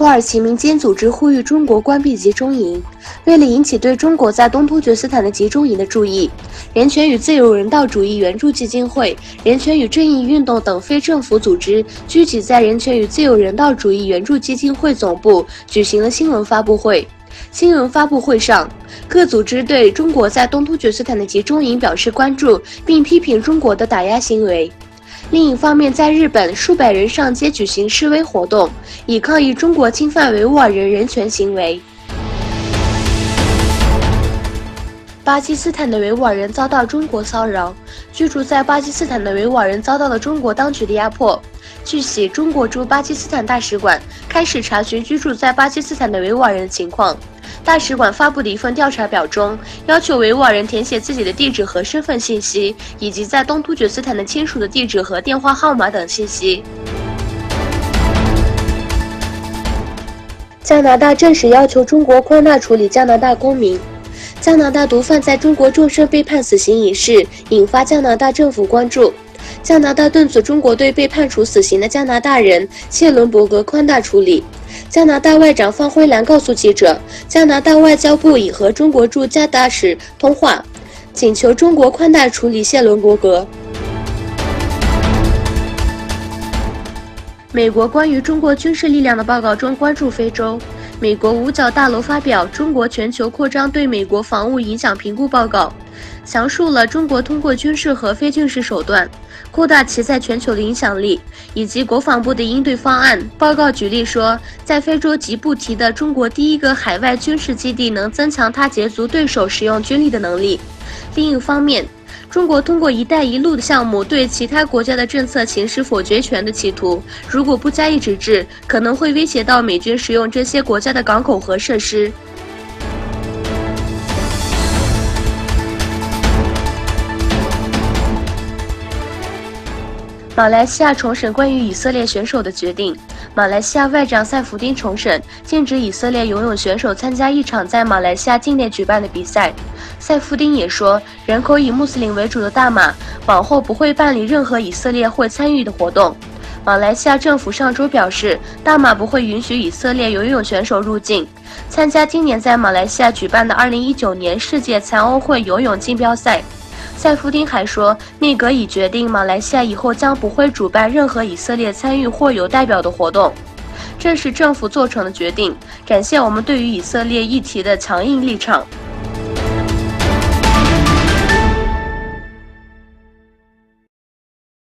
土耳其民间组织呼吁中国关闭集中营。为了引起对中国在东突厥斯坦的集中营的注意，人权与自由人道主义援助基金会、人权与正义运动等非政府组织聚集在人权与自由人道主义援助基金会总部举行了新闻发布会。新闻发布会上，各组织对中国在东突厥斯坦的集中营表示关注，并批评中国的打压行为。另一方面，在日本，数百人上街举行示威活动，以抗议中国侵犯维吾尔人人权行为。巴基斯坦的维吾尔人遭到中国骚扰，居住在巴基斯坦的维吾尔人遭到了中国当局的压迫。据悉，中国驻巴基斯坦大使馆开始查询居住在巴基斯坦的维吾尔人的情况。大使馆发布的一份调查表中，要求维吾尔人填写自己的地址和身份信息，以及在东突厥斯坦的亲属的地址和电话号码等信息。加拿大正式要求中国宽大处理加拿大公民。加拿大毒贩在中国终身被判死刑一事引发加拿大政府关注。加拿大敦促中国对被判处死刑的加拿大人谢伦伯格宽大处理。加拿大外长方辉兰告诉记者，加拿大外交部已和中国驻加大使通话，请求中国宽大处理谢伦伯格。美国关于中国军事力量的报告中关注非洲。美国五角大楼发表《中国全球扩张对美国防务影响评估报告》，详述了中国通过军事和非军事手段扩大其在全球的影响力，以及国防部的应对方案。报告举例说，在非洲吉布提的中国第一个海外军事基地能增强它捷足对手使用军力的能力。另一方面，中国通过“一带一路”的项目对其他国家的政策行使否决权的企图，如果不加以止制，可能会威胁到美军使用这些国家的港口和设施。马来西亚重审关于以色列选手的决定。马来西亚外长塞福丁重审，禁止以色列游泳选手参加一场在马来西亚境内举办的比赛。塞福丁也说，人口以穆斯林为主的大马往后不会办理任何以色列会参与的活动。马来西亚政府上周表示，大马不会允许以色列游泳选手入境参加今年在马来西亚举办的2019年世界残奥会游泳竞标赛。塞夫丁还说，内阁已决定马来西亚以后将不会主办任何以色列参与或有代表的活动。这是政府做成的决定，展现我们对于以色列议题的强硬立场。